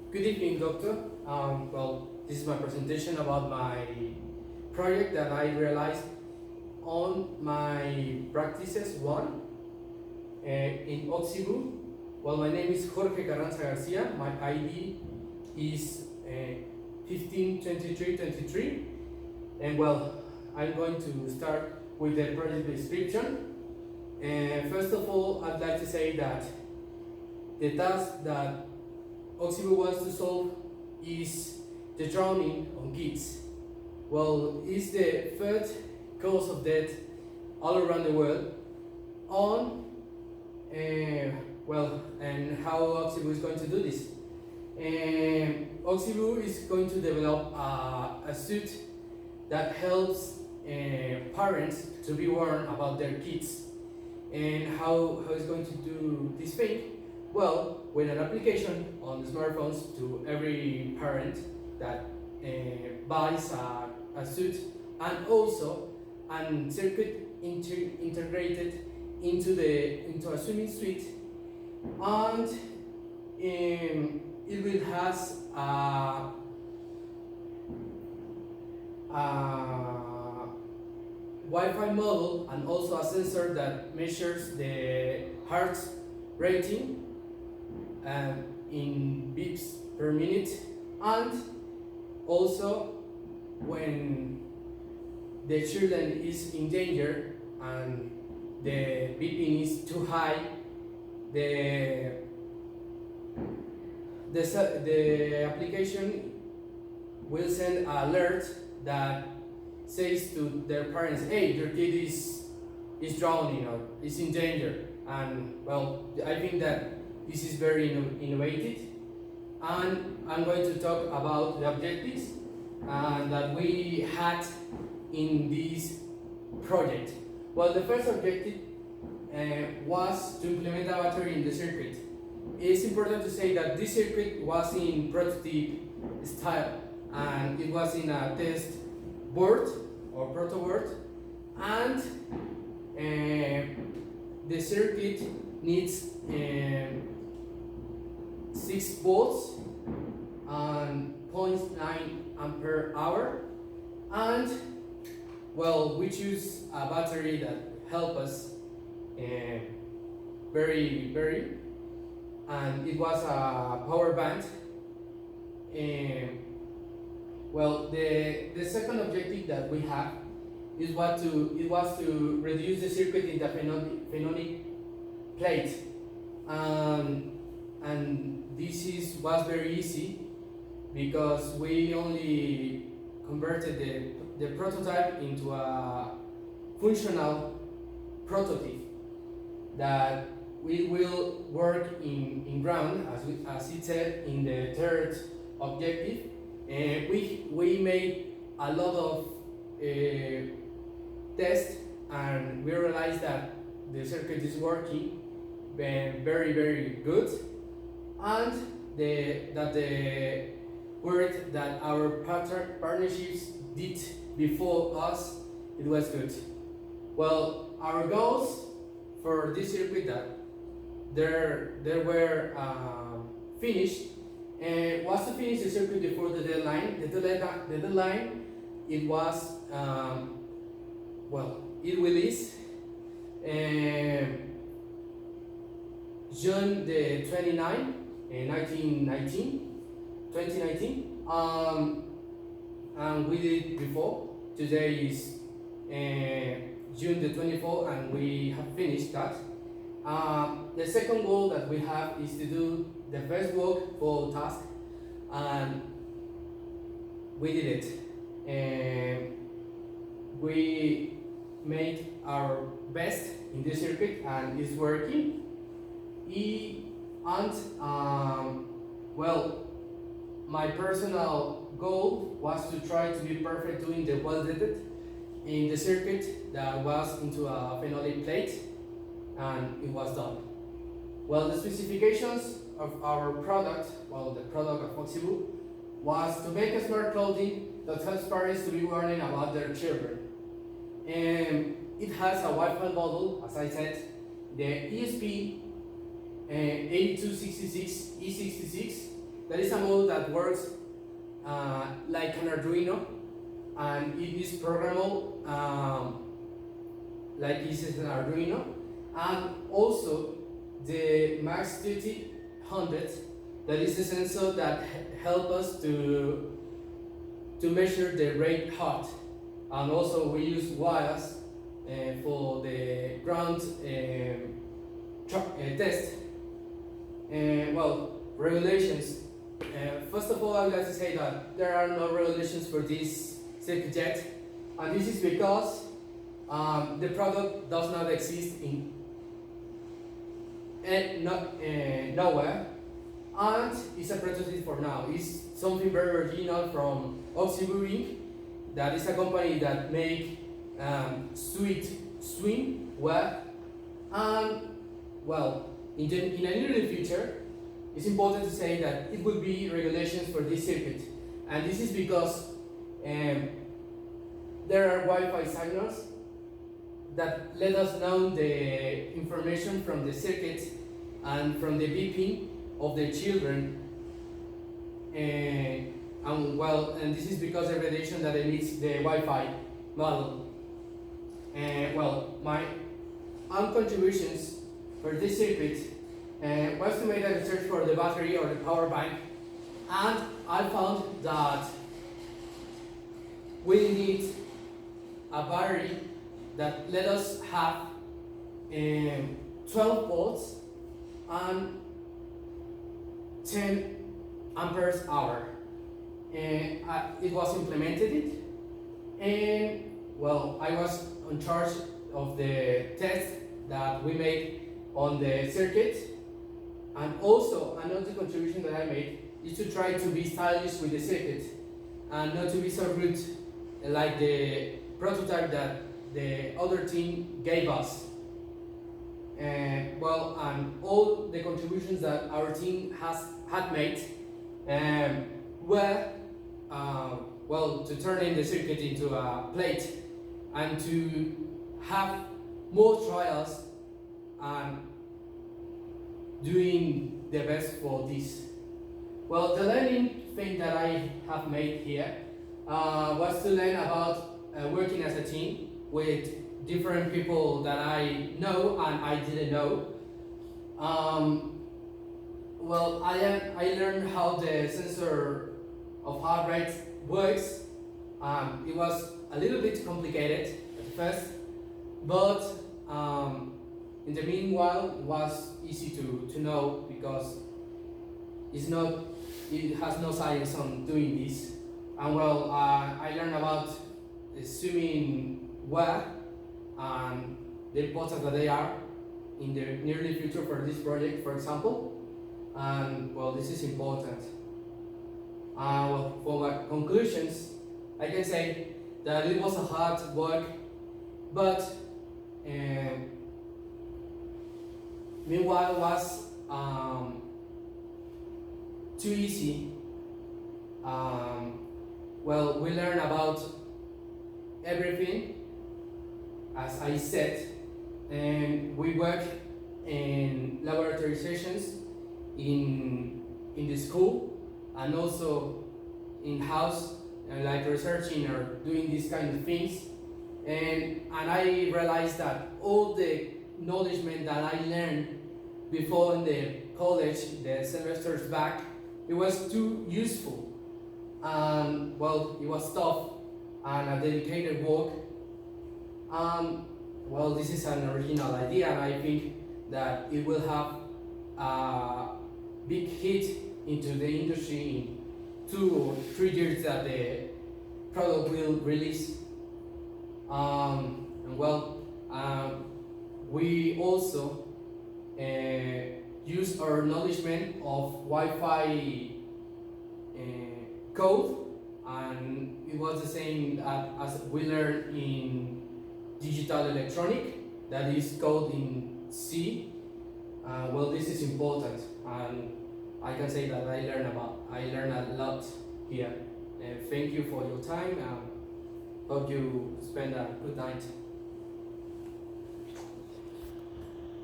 Good evening, doctor. This is my presentation about my project that I realized on my practices one in Oxibu. Well, my name is Jorge Carranza Garcia. My ID is 152323. And I'm going to start with the project description. First of all, I'd like to say that the task that Oxibu wants to solve is the drowning on kids. Well, it's the third cause of death all around the world. On and how Oxibu is going to do this. Oxibu is going to develop a suit that helps parents to be warned about their kids. And how it's going to do this thing? Well, with an application on the smartphones to every parent that buys a suit, and also a circuit integrated into a swimming suite, and it will has a Wi-Fi model and also a sensor that measures the heart rating in beeps per minute, and also when the children is in danger and the beeping is too high, the application will send an alert that says to their parents, hey, your kid is drowning or is in danger. And I think that this is very innovative, and I'm going to talk about the objectives that we had in this project. Well, the first objective was to implement a battery in the circuit. It's important to say that this circuit was in prototype style, and it was in a test board or proto board, and the circuit needs 6 volts and 0.9 ampere hour, and we choose a battery that help us very, and it was a power bank. The second objective that we have is it was to reduce the circuit in the phenolic plate, and this was very easy because we only converted the prototype into a functional prototype that we will work in ground, as it said in the third objective. We made a lot of tests, and we realized that the circuit is working very good, and that the work that our partnerships did before us, it was good. Well, our goals for this circuit that they were finished was to finish the circuit before the deadline. The deadline, it was it released June the 29th, 2019, and we did it before. Today is June the 24th, and we have finished that. The second goal that we have is to do the first work for task, and we did it. And we made our best in this circuit, and it's working. My personal goal was to try to be perfect doing the well-dated in the circuit that was into a phenolic plate, and it was done. Well, the specifications of our product, the product of Oxibu, was to make a smart clothing that helps parents to be warning about their children. And it has a Wi-Fi model, as I said, the ESP 8266 E66, That is a model that works like an Arduino, and it is programmable like this is an Arduino, and also the Max 3000, that is a sensor that help us to measure the rate height, and also we use wires for the ground test. Well, regulations. First of all, I would like to say that there are no regulations for this circuit yet, and this is because the product does not exist in nowhere, and it's a prototype for now. It's something very original from Oxybu Inc. That is a company that make sweet swimwear, and well, in a near future, it's important to say that it will be regulations for this circuit, and this is because there are Wi-Fi signals that let us know the information from the circuit and from the beeping of the children, and this is because the radiation that emits the Wi-Fi model. My own contributions for this circuit was to make a research for the battery or the power bank, and I found that we need a battery that let us have 12 volts and 10 amperes hour. And it was implemented, and well, I was in charge of the test that we made on the circuit. And also another contribution that I made is to try to be stylish with the circuit and not to be so rude like the prototype that the other team gave us. And all the contributions that our team had made were to turn in the circuit into a plate and to have more trials and doing the best for this. Well, the learning thing that I have made here was to learn about working as a team with different people that I know and I didn't know. I learned how the sensor of heart rate works. It was a little bit complicated at first, but in the meanwhile, it was easy to know because it has no science on doing this. And I learned about swimming well and the importance that they are in the nearly future for this project, for example. And this is important. For my conclusions, I can say that it was a hard work, but meanwhile was too easy. We learned about everything, as I said, and we work in laboratory sessions in the school and also in house, like researching or doing these kind of things. And I realized that all the knowledge that I learned before in the college, the semesters back, it was too useful. And it was tough and a dedicated work. This is an original idea, and I think that it will have a big hit into the industry in 2 or 3 years that the product will release. We also use our knowledge of Wi-Fi code, and it was the same as we learned in digital electronic, that is code in C. This is important, and I can say that I learned a lot here. Thank you for your time. Hope you spend a good night.